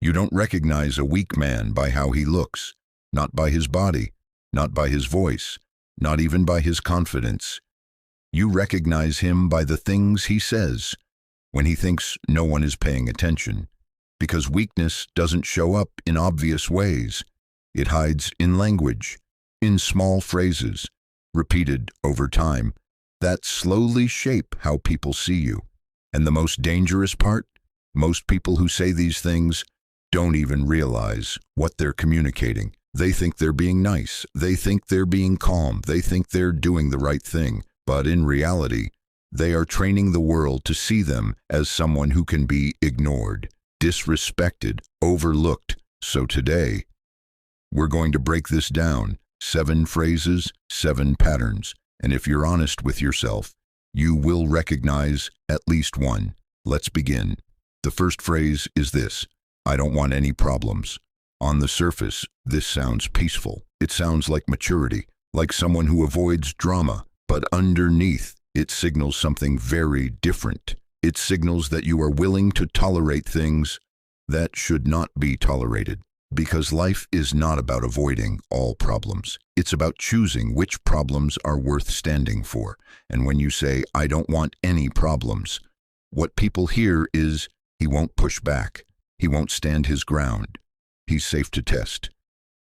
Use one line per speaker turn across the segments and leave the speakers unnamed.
You don't recognize a weak man by how he looks, not by his body, not by his voice, not even by his confidence. You recognize him by the things he says, when he thinks no one is paying attention, because weakness doesn't show up in obvious ways. It hides in language, in small phrases, repeated over time, that slowly shape how people see you. And the most dangerous part? Most people who say these things don't even realize what they're communicating. They think they're being nice. They think they're being calm. They think they're doing the right thing. But in reality, they are training the world to see them as someone who can be ignored, disrespected, overlooked. So today, we're going to break this down. 7 phrases, 7 patterns. And if you're honest with yourself, you will recognize at least one. Let's begin. The first phrase is this: I don't want any problems. On the surface, this sounds peaceful. It sounds like maturity, like someone who avoids drama. But underneath, it signals something very different. It signals that you are willing to tolerate things that should not be tolerated. Because life is not about avoiding all problems. It's about choosing which problems are worth standing for. And when you say, I don't want any problems, what people hear is, he won't push back. He won't stand his ground. He's safe to test.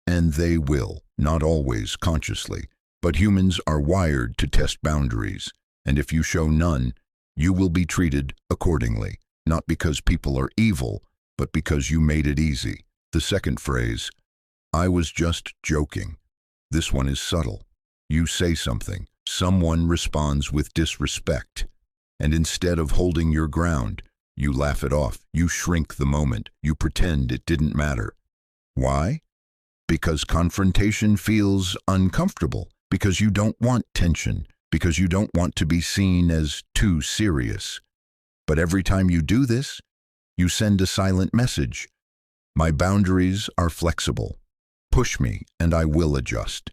And they will, not always consciously. But humans are wired to test boundaries. And if you show none, you will be treated accordingly. Not because people are evil, but because you made it easy. The second phrase, I was just joking. This one is subtle. You say something. Someone responds with disrespect. And instead of holding your ground, you laugh it off. You shrink the moment. You pretend it didn't matter. Why? Because confrontation feels uncomfortable. Because you don't want tension. Because you don't want to be seen as too serious. But every time you do this, you send a silent message. My boundaries are flexible. Push me and I will adjust.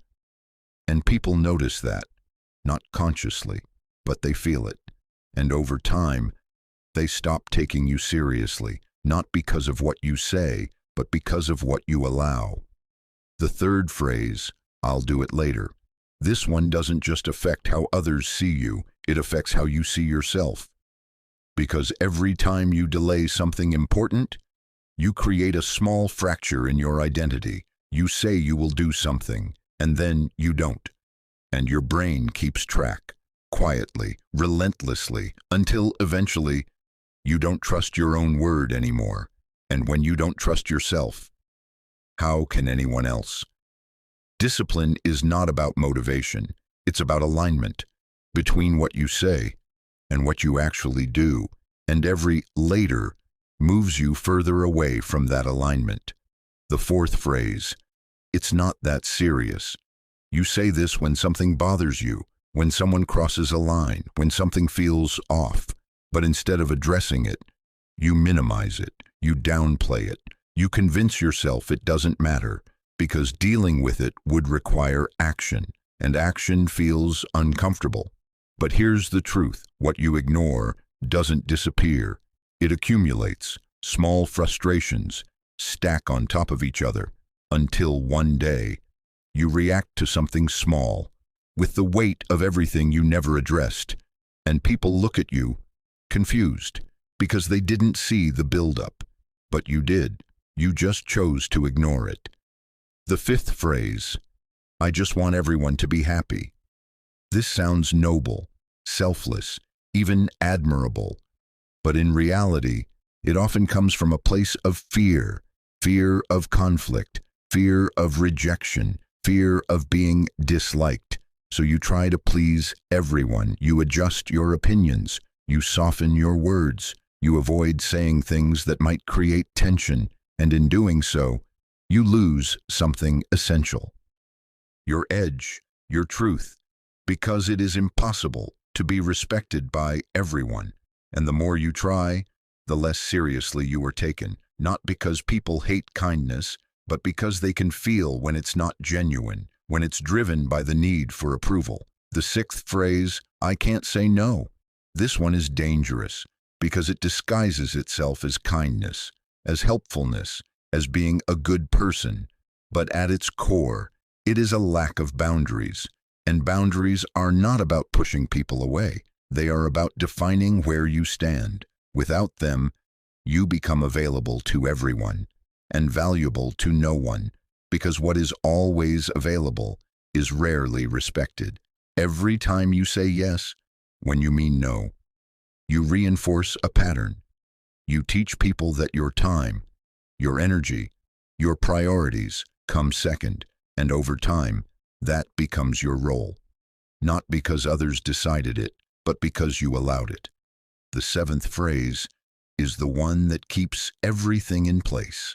And people notice that, not consciously, but they feel it. And over time, they stop taking you seriously, not because of what you say, but because of what you allow. The third phrase, I'll do it later. This one doesn't just affect how others see you, it affects how you see yourself. Because every time you delay something important, you create a small fracture in your identity. You say you will do something, and then you don't. And your brain keeps track, quietly, relentlessly, until eventually you don't trust your own word anymore. And when you don't trust yourself, how can anyone else? Discipline is not about motivation. It's about alignment between what you say and what you actually do. And every later moves you further away from that alignment. The fourth phrase, it's not that serious. You say this when something bothers you, when someone crosses a line, when something feels off. But instead of addressing it, you minimize it, you downplay it, you convince yourself it doesn't matter, because dealing with it would require action, and action feels uncomfortable. But here's the truth, what you ignore doesn't disappear. It accumulates. Small frustrations stack on top of each other until one day you react to something small with the weight of everything you never addressed, and people look at you confused because they didn't see the buildup. But you did. You just chose to ignore it. The fifth phrase, I just want everyone to be happy. This sounds noble, selfless, even admirable. But in reality, it often comes from a place of fear of conflict, fear of rejection, fear of being disliked. So you try to please everyone. You adjust your opinions. You soften your words. You avoid saying things that might create tension. And in doing so, you lose something essential. Your edge, your truth, because it is impossible to be respected by everyone. And the more you try, the less seriously you are taken, not because people hate kindness, but because they can feel when it's not genuine, when it's driven by the need for approval. The sixth phrase, I can't say no. This one is dangerous because it disguises itself as kindness. as helpfulness, as being a good person. But at its core, it is a lack of boundaries. And boundaries are not about pushing people away. They are about defining where you stand. Without them, you become available to everyone and valuable to no one, because what is always available is rarely respected. Every time you say yes when you mean no, you reinforce a pattern. You teach people that your time, your energy, your priorities come second, and over time, that becomes your role. Not because others decided it, but because you allowed it. The seventh phrase is the one that keeps everything in place.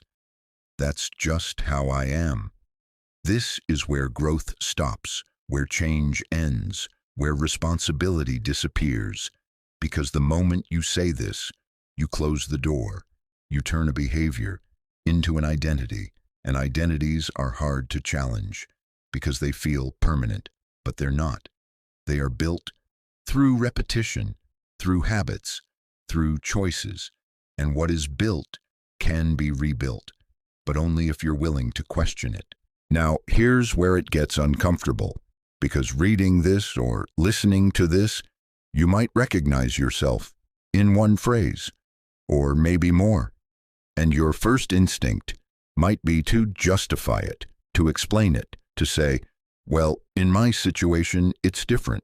That's just how I am. This is where growth stops, where change ends, where responsibility disappears. Because the moment you say this, you close the door. You turn a behavior into an identity, and identities are hard to challenge because they feel permanent, but they're not. They are built through repetition, through habits, through choices, and what is built can be rebuilt, but only if you're willing to question it. Now, here's where it gets uncomfortable, because reading this or listening to this, you might recognize yourself in one phrase, or maybe more, and your first instinct might be to justify it, to explain it, to say, well, in my situation, it's different.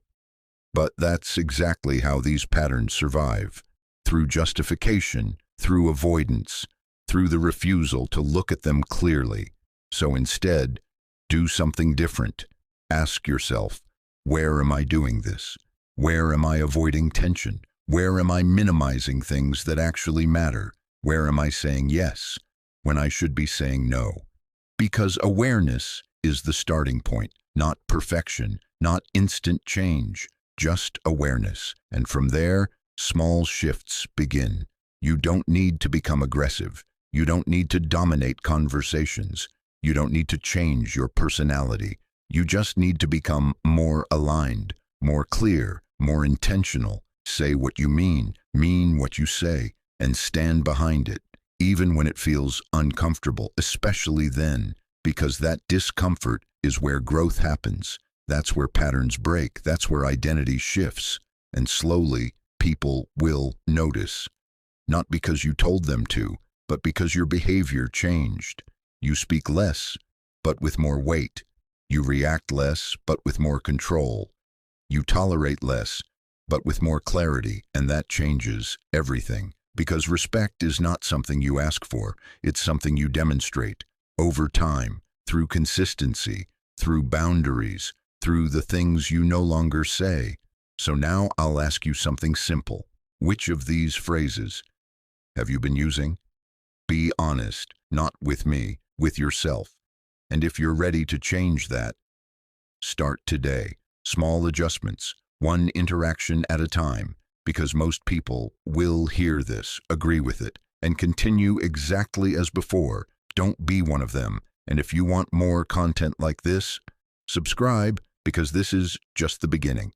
But that's exactly how these patterns survive, through justification, through avoidance, through the refusal to look at them clearly. So instead, do something different. Ask yourself, where am I doing this? Where am I avoiding tension? Where am I minimizing things that actually matter? Where am I saying yes when I should be saying no? Because awareness is the starting point, not perfection, not instant change, just awareness. And from there, small shifts begin. You don't need to become aggressive. You don't need to dominate conversations. You don't need to change your personality. You just need to become more aligned, more clear, more intentional. Say what you mean what you say, and stand behind it, even when it feels uncomfortable, especially then, because that discomfort is where growth happens. That's where patterns break. That's where identity shifts. And slowly, people will notice. Not because you told them to, but because your behavior changed. You speak less, but with more weight. You react less, but with more control. You tolerate less, but with more clarity, and that changes everything. Because respect is not something you ask for, it's something you demonstrate over time, through consistency, through boundaries, through the things you no longer say. So now I'll ask you something simple. Which of these phrases have you been using? Be honest, not with me, with yourself. And if you're ready to change that, start today. Small adjustments, one interaction at a time, because most people will hear this, agree with it, and continue exactly as before. Don't be one of them. And if you want more content like this, subscribe, because this is just the beginning.